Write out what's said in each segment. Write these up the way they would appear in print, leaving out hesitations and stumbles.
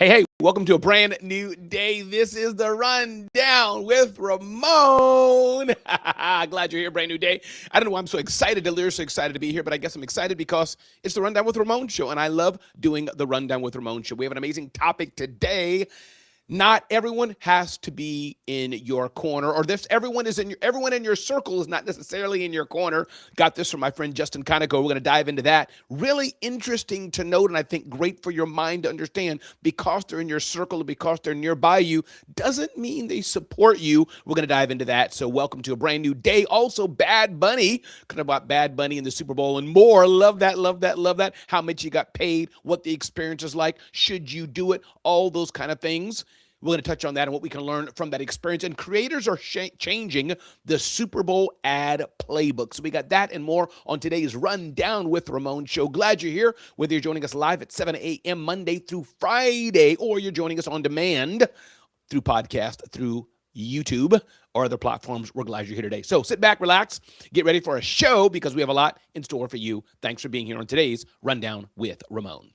Hey, welcome to a brand new day. This is the Rundown with Ramon. Glad you're here, brand new day. I don't know why I'm so excited so excited to be here, but I guess I'm excited because it's the Rundown with Ramon show, and I love doing the Rundown with Ramon show. We have an amazing topic today. Not everyone has to be in your corner, or this everyone in your circle is not necessarily in your corner. Got this from my friend Justin Conoco. We're going to dive into that. Really interesting to note, and I think great for your mind to understand. Because they're in your circle, or because they're nearby you, doesn't mean they support you. We're going to dive into that. So welcome to a brand new day. Also, Bad Bunny, kind of about Bad Bunny in the Super Bowl and more. Love that, love that, love that. How much you got paid, what the experience is like, should you do it, all those kind of things. We're going to touch on that and what we can learn from that experience. And creators are changing the Super Bowl ad playbook. So we got that and more on today's Rundown with Ramon show. Glad you're here, whether you're joining us live at 7 a.m. Monday through Friday, or you're joining us on demand through podcast, through YouTube, or other platforms. We're glad you're here today. So sit back, relax, get ready for a show because we have a lot in store for you. Thanks for being here on today's Rundown with Ramon.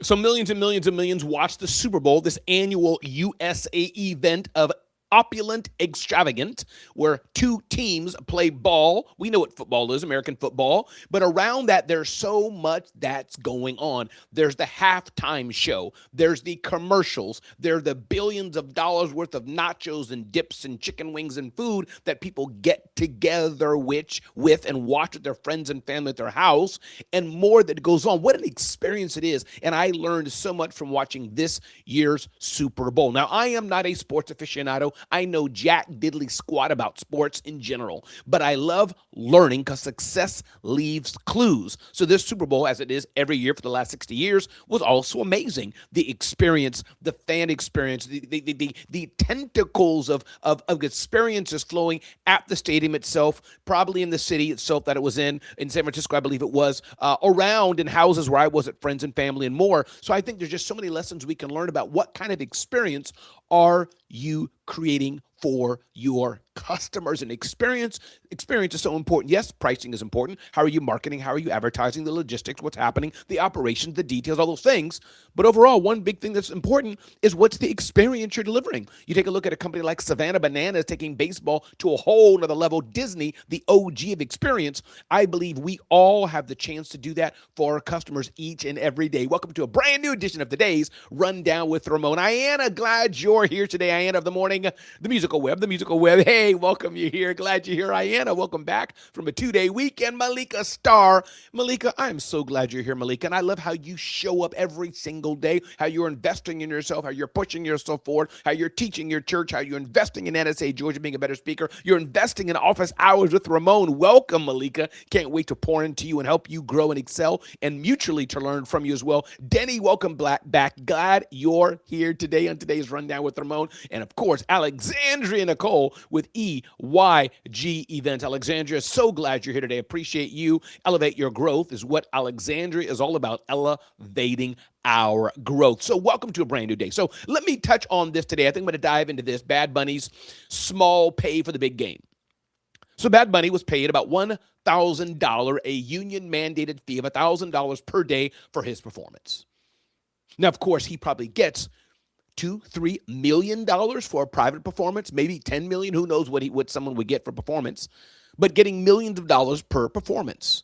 So millions and millions and millions watch the Super Bowl, this annual USA event of opulent extravagant, where two teams play ball. We know what football is, American football, but around that, there's so much that's going on. There's the halftime show. There's the commercials. There are the billions of dollars worth of nachos and dips and chicken wings and food that people get together with and watch with their friends and family at their house, and more that goes on. What an experience it is. And I learned so much from watching this year's Super Bowl. Now, I am not a sports aficionado. I know jack diddly squat about sports in general, but I love learning because success leaves clues. So this Super Bowl, as it is every year for the last 60 years, was also amazing. The experience, the fan experience, the tentacles of experiences flowing at the stadium itself, probably in the city itself that it was in San Francisco, I believe it was, around in houses where I was at friends and family and more. So I think there's just so many lessons we can learn about what kind of experience are you creating for your customers. And experience is so important. Yes, pricing is important. How are you marketing? How are you advertising? The logistics, what's happening, the operations, the details, all those things. But overall, one big thing that's important is what's the experience you're delivering. You take a look at a company like Savannah Bananas taking baseball to a whole nother level. Disney, the OG of experience. I believe we all have the chance to do that for our customers each and every day. Welcome to a brand new edition of today's Rundown with Ramon. Ayanna, glad you're here today. Ayanna of the morning, the musical web. Hey, welcome you here. Glad you're here. Ayanna, welcome back from a 2-day weekend. Malika Starr. Malika, I'm so glad you're here, Malika. And I love how you show up every single day, how you're investing in yourself, how you're pushing yourself forward, how you're teaching your church, how you're investing in NSA Georgia being a better speaker. You're investing in office hours with Ramon. Welcome, Malika. Can't wait to pour into you and help you grow and excel and mutually to learn from you as well. Denny, welcome back. Glad you're here today on today's Rundown with Ramon. And of course, Alexandria Nicole with EYG Events. Alexandria, so glad you're here today. Appreciate you. Elevate your growth is what Alexandria is all about, elevating our growth. So welcome to a brand new day. So let me touch on this today. I think I'm going to dive into this. Bad Bunny's small pay for the big game. So Bad Bunny was paid about $1,000, a union-mandated fee of $1,000 per day for his performance. Now, of course, he probably gets $2-3 million for a private performance, maybe $10 million. Who knows what someone would get for performance, but getting millions of dollars per performance.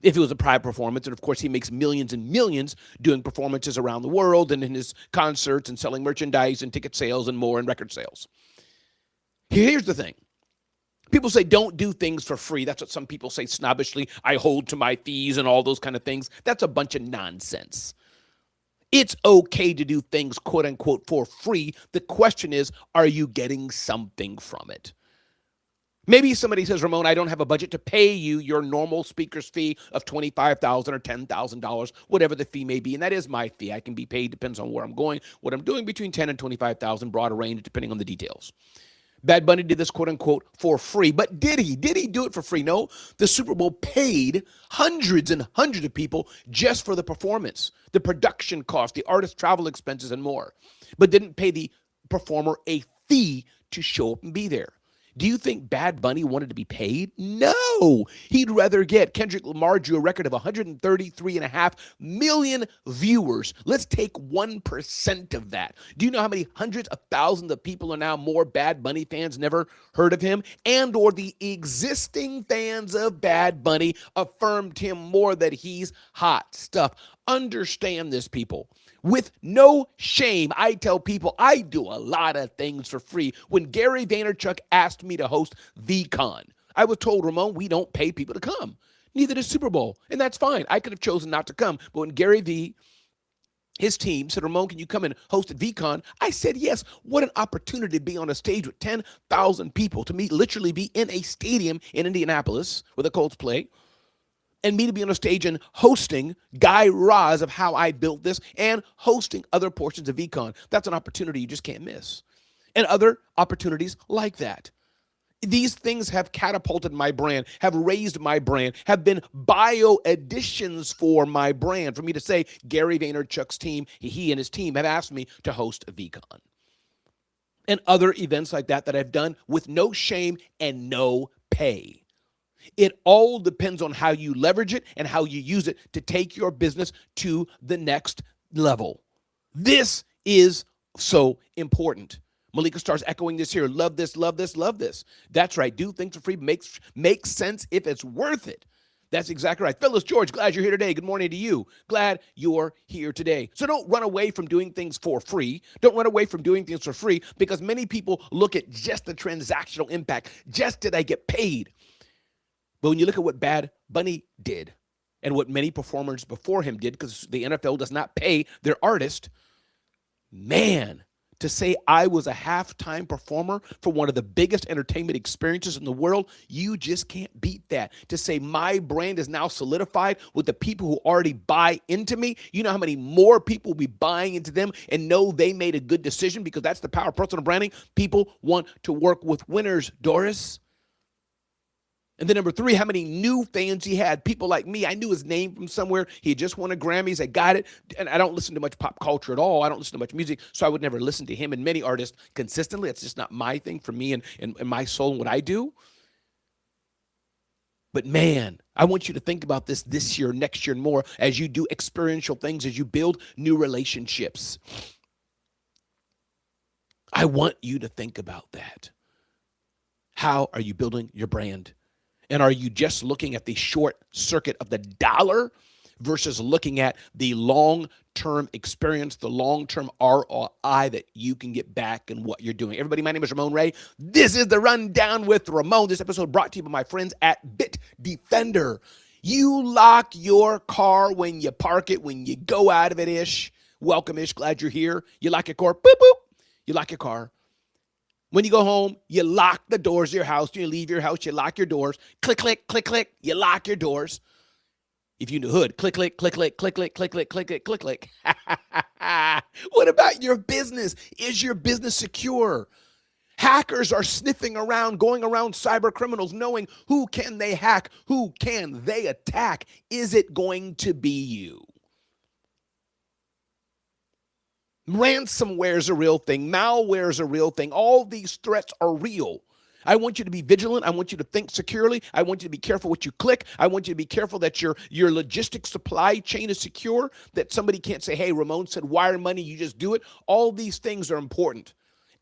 If it was a private performance, and of course he makes millions and millions doing performances around the world and in his concerts and selling merchandise and ticket sales and more and record sales. Here's the thing. People say don't do things for free. That's what some people say snobbishly. I hold to my fees and all those kind of things. That's a bunch of nonsense. It's okay to do things, quote unquote, for free. The question is, are you getting something from it? Maybe somebody says, Ramon, I don't have a budget to pay you your normal speaker's fee of $25,000 or $10,000, whatever the fee may be. And that is my fee. I can be paid, depends on where I'm going, what I'm doing, between $10,000 and $25,000, broad range, depending on the details. Bad Bunny did this, quote unquote, for free. But did he? Did he do it for free? No. The Super Bowl paid hundreds and hundreds of people just for the performance, the production cost, the artist travel expenses, and more, but didn't pay the performer a fee to show up and be there. Do you think Bad Bunny wanted to be paid? No. He'd rather get Kendrick Lamar drew a record of 133.5 million viewers. Let's take 1% of that. Do you know how many hundreds of thousands of people are now more Bad Bunny fans never heard of him? And or the existing fans of Bad Bunny affirmed him more that he's hot stuff. Understand this, people. With no shame, I tell people I do a lot of things for free. When Gary Vaynerchuk asked me to host VCon, I was told, Ramon, we don't pay people to come. Neither does Super Bowl. And that's fine. I could have chosen not to come. But when Gary V, his team said, Ramon, can you come and host at VCon? I said, yes. What an opportunity to be on a stage with 10,000 people, to me literally be in a stadium in Indianapolis where the Colts play, and me to be on a stage and hosting Guy Raz of how I built this and hosting other portions of VCon. That's an opportunity you just can't miss. And other opportunities like that. These things have catapulted my brand, have raised my brand, have been bio additions for my brand. For me to say Gary Vaynerchuk's team, he and his team have asked me to host a VCon. And other events like that I've done with no shame and no pay. It all depends on how you leverage it and how you use it to take your business to the next level. This is so important. Malika starts echoing this here. Love this, love this, love this. That's right. Do things for free. Makes sense if it's worth it. That's exactly right. Phyllis George, glad you're here today. Good morning to you. Glad you're here today. So don't run away from doing things for free. Don't run away from doing things for free, because many people look at just the transactional impact. Just did I get paid? But when you look at what Bad Bunny did and what many performers before him did, because the NFL does not pay their artist, man, to say I was a halftime performer for one of the biggest entertainment experiences in the world, you just can't beat that. To say my brand is now solidified with the people who already buy into me, you know how many more people will be buying into them and know they made a good decision, because that's the power of personal branding. People want to work with winners, Doris. And then number 3, how many new fans he had. People like me, I knew his name from somewhere. He had just won a Grammys. I got it. And I don't listen to much pop culture at all. I don't listen to much music, so I would never listen to him and many artists consistently. It's just not my thing for me and my soul and what I do. But man, I want you to think about this year, next year, and more as you do experiential things, as you build new relationships. I want you to think about that. How are you building your brand? And are you just looking at the short circuit of the dollar versus looking at the long-term experience, the long-term ROI that you can get back in what you're doing? Everybody, my name is Ramon Ray. This is The Rundown with Ramon. This episode brought to you by my friends at Bitdefender. You lock your car when you park it, when you go out of it-ish. Welcome-ish, glad you're here. You lock your car, boop, boop. You lock your car. When you go home, you lock the doors of your house. You leave your house, you lock your doors. Click, click, click, click. You lock your doors. If you're in the hood, click, click, click, click, click, click, click, click, click, click, click. What about your business? Is your business secure? Hackers are sniffing around, going around cyber criminals, knowing who can they hack, who can they attack. Is it going to be you? Ransomware is a real thing. Malware is a real thing. All these threats are real. I want you to be vigilant. I want you to think securely. I want you to be careful what you click. I want you to be careful that your logistics supply chain is secure, that somebody can't say, hey, Ramon said wire money, you just do it. All these things are important.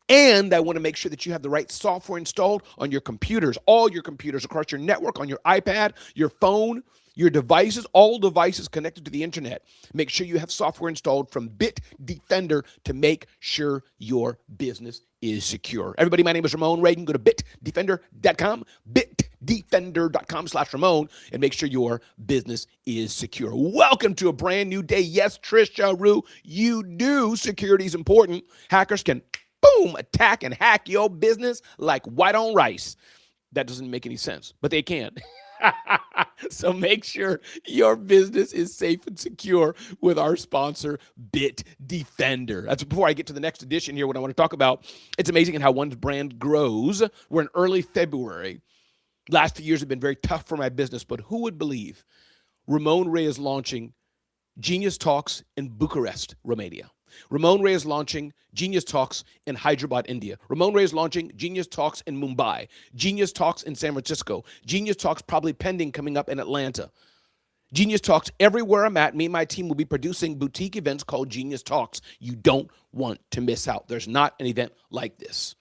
And I want to make sure that you have the right software installed on your computers, all your computers across your network, on your iPad, your phone, your devices, all devices connected to the internet. Make sure you have software installed from Bitdefender to make sure your business is secure. Everybody, my name is Ramon Ray. You can go to bitdefender.com, bitdefender.com/Ramon, and make sure your business is secure. Welcome to a brand new day. Yes, Trisha Rue, you do. Security is important. Hackers can, boom, attack and hack your business like white on rice. That doesn't make any sense, but they can. So make sure your business is safe and secure with our sponsor, Bit Defender. That's before I get to the next edition here. What I want to talk about, it's amazing how one's brand grows. We're in early February. Last few years have been very tough for my business, but who would believe Ramon Ray is launching Genius Talks in Bucharest, Romania. Ramon Ray is launching Genius Talks in Hyderabad, India. Ramon Ray is launching Genius Talks in Mumbai. Genius Talks in San Francisco. Genius Talks probably pending coming up in Atlanta. Genius Talks everywhere I'm at. Me and my team will be producing boutique events called Genius Talks. You don't want to miss out. There's not an event like this.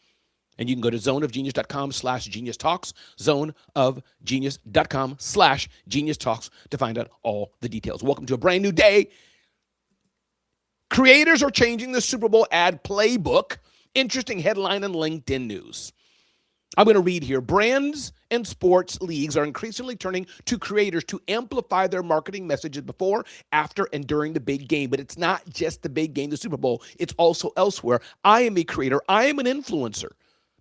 And you can go to zoneofgenius.com/genius talks, zoneofgenius.com/genius talks to find out all the details. Welcome to a brand new day. Creators are changing the Super Bowl ad playbook. Interesting headline in LinkedIn news. I'm going to read here. Brands and sports leagues are increasingly turning to creators to amplify their marketing messages before, after, and during the big game. But it's not just the big game, the Super Bowl. It's also elsewhere. I am a creator. I am an influencer.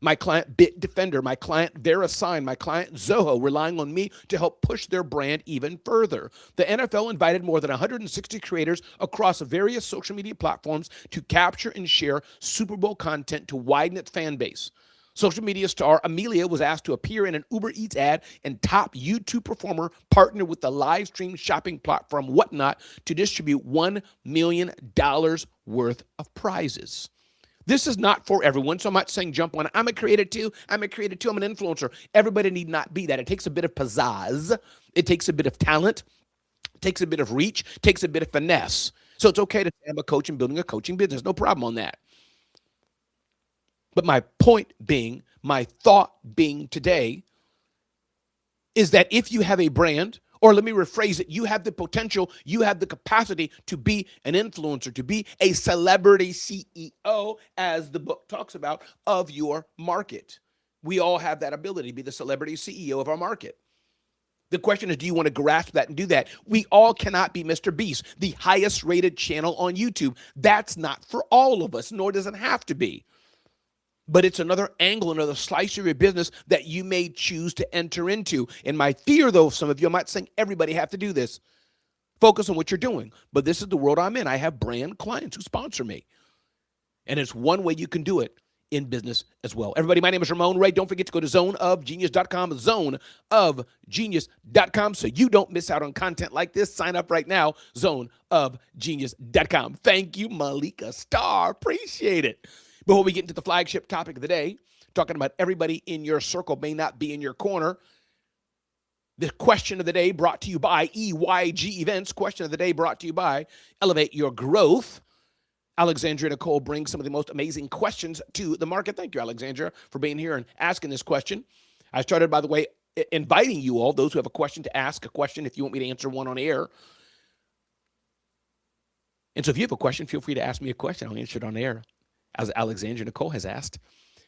My client Bit Defender, my client VeriSign, my client Zoho, relying on me to help push their brand even further. The NFL invited more than 160 creators across various social media platforms to capture and share Super Bowl content to widen its fan base. Social media star Amelia was asked to appear in an Uber Eats ad, and top YouTube performer partnered with the live stream shopping platform Whatnot to distribute $1 million worth of prizes. This is not for everyone, so I'm not saying jump on it. I'm a creator too. I'm an influencer. Everybody need not be that. It takes a bit of pizzazz. It takes a bit of talent. It takes a bit of reach. It takes a bit of finesse. So it's okay to say I'm a coach and building a coaching business. No problem on that. But my point being, my thought being today is that if you have a brand, or let me rephrase it, you have the potential, you have the capacity to be an influencer, to be a celebrity CEO, as the book talks about, of your market. We all have that ability to be the celebrity CEO of our market. The question is, do you want to grasp that and do that? We all cannot be Mr. Beast, the highest rated channel on YouTube. That's not for all of us, nor does it have to be. But it's another angle, another slice of your business that you may choose to enter into. And my fear, though, some of you, I'm not saying everybody have to do this. Focus on what you're doing. But this is the world I'm in. I have brand clients who sponsor me. And it's one way you can do it in business as well. Everybody, my name is Ramon Ray. Don't forget to go to zoneofgenius.com, zoneofgenius.com, so you don't miss out on content like this. Sign up right now, zoneofgenius.com. Thank you, Malika Starr. Appreciate it. Before we get into the flagship topic of the day, talking about everybody in your circle may not be in your corner, the question of the day brought to you by EYG Events. Question of the day brought to you by Elevate Your Growth. Alexandria Nicole brings some of the most amazing questions to the market. Thank you, Alexandria, for being here and asking this question. I started, by the way, inviting you all, those who have a question, to ask a question if you want me to answer one on air. And so if you have a question, feel free to ask me a question. I'll answer it on air, as Alexandria Nicole has asked.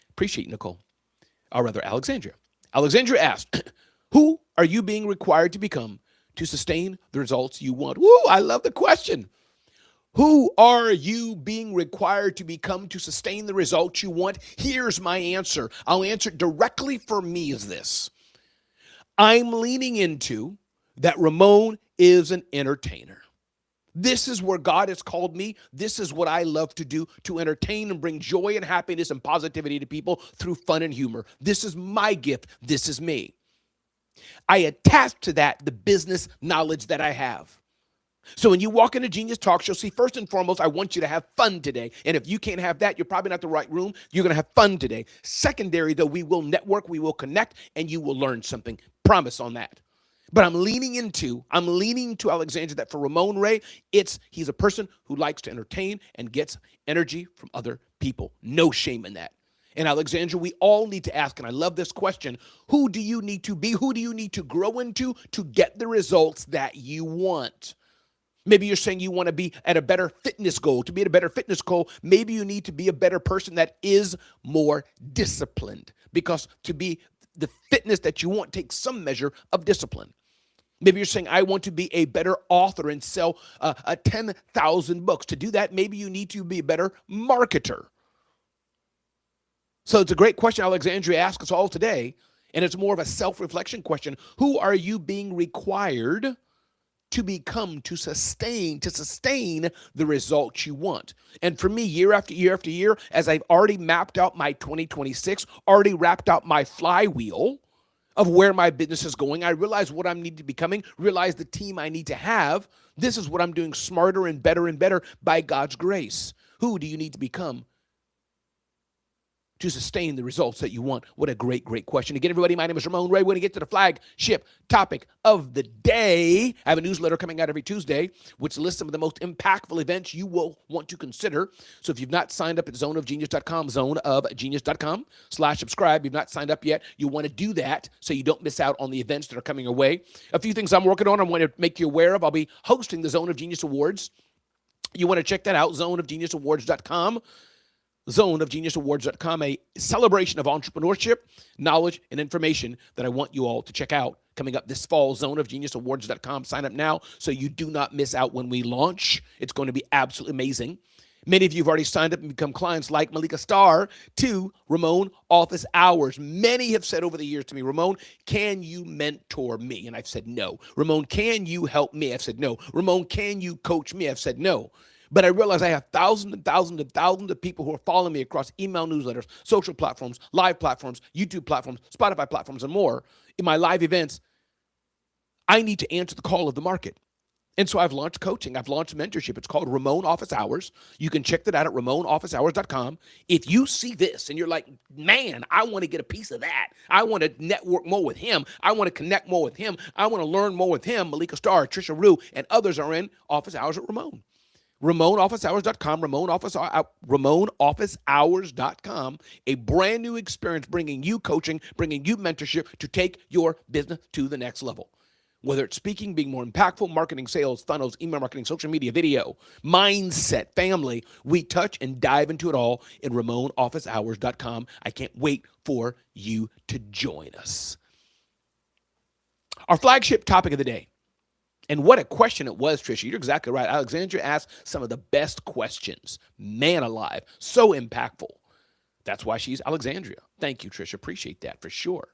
Appreciate Nicole. Or rather, Alexandria. Alexandria asked, who are you being required to become to sustain the results you want? Woo, I love the question. Who are you being required to become to sustain the results you want? Here's my answer. I'll answer it directly for me is this. I'm leaning into that Ramon is an entertainer. This is where God has called me. This is what I love to do, to entertain and bring joy and happiness and positivity to people through fun and humor. This is my gift. This is me. I attach to that the business knowledge that I have. So when you walk into Genius Talks, you'll see, first and foremost, I want you to have fun today. And if you can't have that, you're probably not the right room. You're going to have fun today. Secondary, though, we will network, we will connect, and you will learn something. Promise on that. But I'm leaning to Alexandria that for Ramon Ray, he's a person who likes to entertain and gets energy from other people. No shame in that. And Alexandria, we all need to ask, and I love this question, who do you need to be? Who do you need to grow into to get the results that you want? Maybe you're saying you want to be at a better fitness goal. To be at a better fitness goal, maybe you need to be a better person that is more disciplined, because to be the fitness that you want takes some measure of discipline. Maybe you're saying, I want to be a better author and sell 10,000 books. To do that, maybe you need to be a better marketer. So it's a great question Alexandria asked us all today. And it's more of a self-reflection question. Who are you being required to become to sustain the results you want? And for me, year after year after year, as I've already mapped out my 2026, already wrapped out my flywheel of where my business is going, I realize what I'm need to becoming, realize the team I need to have. This is what I'm doing smarter and better by God's grace. Who do you need to become to sustain the results that you want? What a great, great question. Again, everybody, my name is Ramon Ray. We're going to get to the flagship topic of the day. I have a newsletter coming out every Tuesday, which lists some of the most impactful events you will want to consider. So if you've not signed up at zoneofgenius.com, zoneofgenius.com/subscribe, you've not signed up yet, you want to do that so you don't miss out on the events that are coming your way. A few things I'm working on, I want to make you aware of. I'll be hosting the Zone of Genius Awards. You want to check that out, zoneofgeniusawards.com. zoneofgeniusawards.com, a celebration of entrepreneurship, knowledge, and information that I want you all to check out coming up this fall. zoneofgeniusawards.com. Sign up now so you do not miss out when we launch. It's going to be absolutely amazing. Many of you have already signed up and become clients like Malika Starr to Ramon Office Hours. Many have said over the years to me, Ramon, can you mentor me? And I've said no. Ramon, can you help me? I've said no. Ramon, can you coach me? I've said no. But I realize I have thousands and thousands and thousands of people who are following me across email newsletters, social platforms, live platforms, YouTube platforms, Spotify platforms, and more. In my live events, I need to answer the call of the market. And so I've launched coaching. I've launched mentorship. It's called Ramon Office Hours. You can check that out at RamonOfficeHours.com. If you see this and you're like, man, I want to get a piece of that. I want to network more with him. I want to connect more with him. I want to learn more with him. Malika Starr, Trisha Rue, and others are in Office Hours at Ramon. RamonOfficeHours.com, RamonOfficeHours.com, a brand new experience bringing you coaching, bringing you mentorship to take your business to the next level. Whether it's speaking, being more impactful, marketing, sales, funnels, email marketing, social media, video, mindset, family, we touch and dive into it all in RamonOfficeHours.com. I can't wait for you to join us. Our flagship topic of the day. And what a question it was, Trisha. You're exactly right. Alexandria asked some of the best questions. Man alive. So impactful. That's why she's Alexandria. Thank you, Trisha. Appreciate that for sure.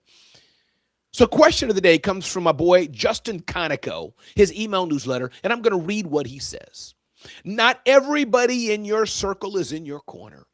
So question of the day comes from my boy, Justin Conoco, his email newsletter, and I'm going to read what he says. Not everybody in your circle is in your corner.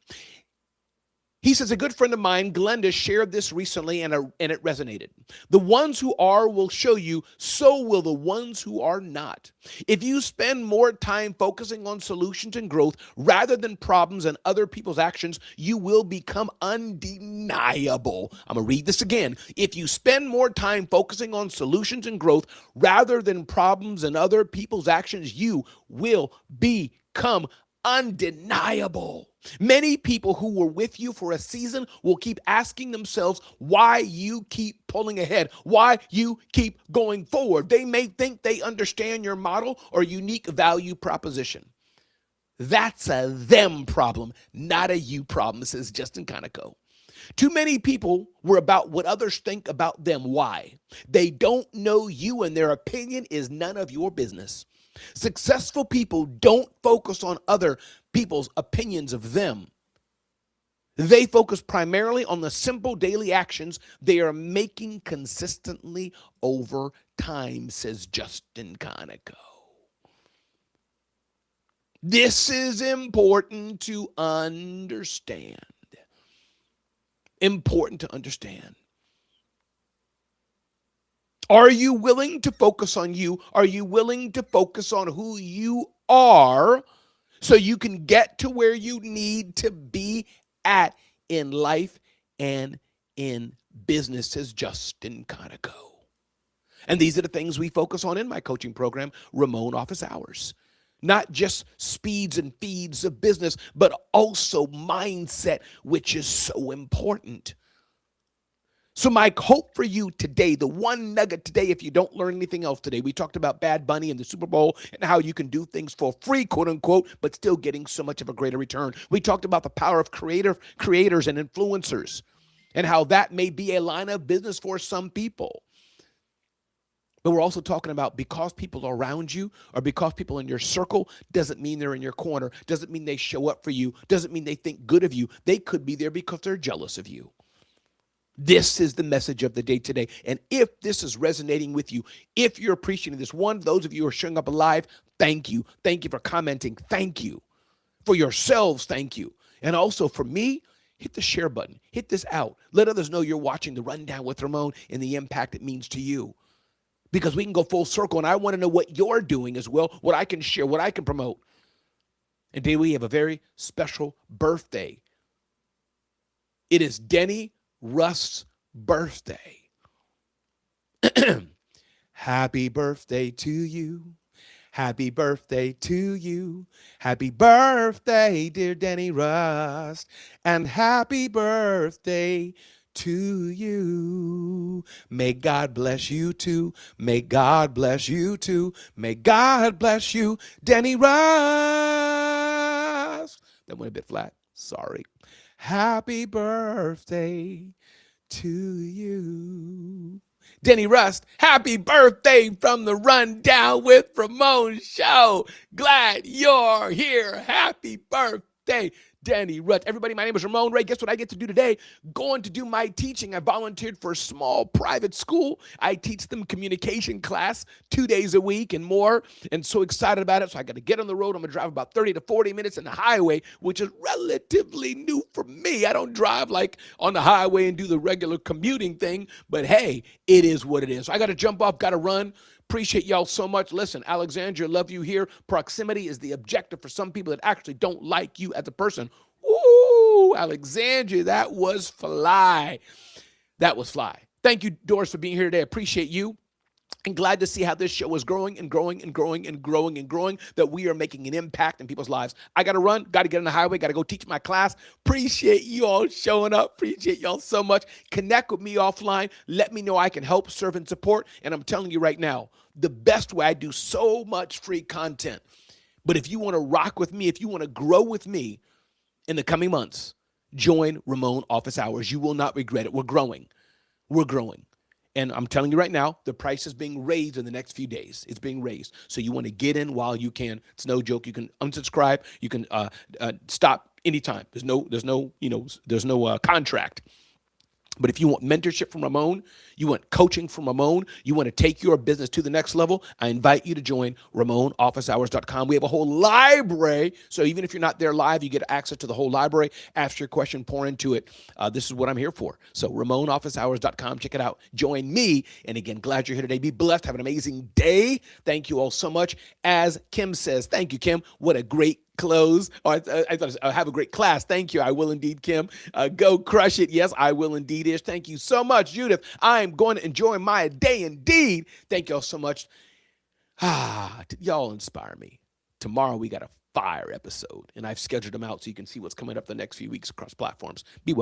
He says, a good friend of mine, Glenda, shared this recently and it resonated. The ones who are will show you, so will the ones who are not. If you spend more time focusing on solutions and growth rather than problems and other people's actions, you will become undeniable. I'm going to read this again. If you spend more time focusing on solutions and growth rather than problems and other people's actions, you will become undeniable. Many people who were with you for a season will keep asking themselves why you keep pulling ahead, why you keep going forward. They may think they understand your model or unique value proposition. That's a them problem, not a you problem, says Justin Conoco. Too many people were about what others think about them. Why? They don't know you and their opinion is none of your business. Successful people don't focus on other people's opinions of them. They focus primarily on the simple daily actions they are making consistently over time, says Justin Conoco. This is important to understand. Important to understand. Are you willing to focus on you? Are you willing to focus on who you are so you can get to where you need to be at in life and in business, says Justin Conoco. And these are the things we focus on in my coaching program, Ramon Office Hours. Not just speeds and feeds of business, but also mindset, which is so important. So my hope for you today, the one nugget today, if you don't learn anything else today, we talked about Bad Bunny and the Super Bowl and how you can do things for free, quote unquote, but still getting so much of a greater return. We talked about the power of creators and influencers and how that may be a line of business for some people. But we're also talking about because people are around you or because people in your circle doesn't mean they're in your corner, doesn't mean they show up for you, doesn't mean they think good of you. They could be there because they're jealous of you. This is the message of the day today. And if this is resonating with you, if you're appreciating this, one, those of you who are showing up alive, thank you. Thank you for commenting. Thank you. For yourselves, thank you. And also for me, hit the share button. Hit this out. Let others know you're watching the Rundown with Ramon and the impact it means to you. Because we can go full circle, and I want to know what you're doing as well, what I can share, what I can promote. And today we have a very special birthday. It is Denny Rust's birthday. Happy birthday to you. Happy birthday to you. Happy birthday, dear Denny Rust. And happy birthday to you. May God bless you too. May God bless you too. May God bless you, Denny Rust. That went a bit flat. Sorry. Happy birthday to you. Denny Rust, happy birthday from the Rundown with Ramon Show. Glad you're here. Happy birthday, Denny Rust. Everybody, my name is Ramon Ray. Guess what I get to do today? Going to do my teaching. I volunteered for a small private school. I teach them communication class 2 days a week and more, and so excited about it. So I got to get on the road. I'm going to drive about 30 to 40 minutes in the highway, which is relatively new for me. I don't drive like on the highway and do the regular commuting thing, but hey, it is what it is. So I got to jump off, got to run. Appreciate y'all so much. Listen, Alexandria, love you here. Proximity is the objective for some people that actually don't like you as a person. Ooh, Alexandria, that was fly. That was fly. Thank you, Doris, for being here today. Appreciate you. And glad to see how this show is growing and growing and growing and growing and growing, that we are making an impact in people's lives. I got to run, got to get on the highway, got to go teach my class. Appreciate you all showing up. Appreciate y'all so much. Connect with me offline. Let me know I can help, serve, and support. And I'm telling you right now, the best way, I do so much free content. But if you want to rock with me, if you want to grow with me in the coming months, join Ramon Office Hours. You will not regret it. We're growing. We're growing. And I'm telling you right now, the price is being raised in the next few days. It's being raised. So you want to get in while you can. It's no joke. You can unsubscribe. You can stop anytime. There's no contract. But if you want mentorship from Ramon, you want coaching from Ramon, you want to take your business to the next level, I invite you to join RamonOfficeHours.com. We have a whole library. So even if you're not there live, you get access to the whole library. Ask your question, pour into it. This is what I'm here for. So RamonOfficeHours.com. Check it out. Join me. And again, glad you're here today. Be blessed. Have an amazing day. Thank you all so much. As Kim says, thank you, Kim. What a great close. I thought have a great class. Thank you. I will indeed, Kim. Go crush it. Yes, I will indeed. Ish. Thank you so much, Judith. I'm going to enjoy my day indeed. Thank y'all so much. Y'all inspire me. Tomorrow we got a fire episode, and I've scheduled them out so you can see what's coming up the next few weeks across platforms. Be well.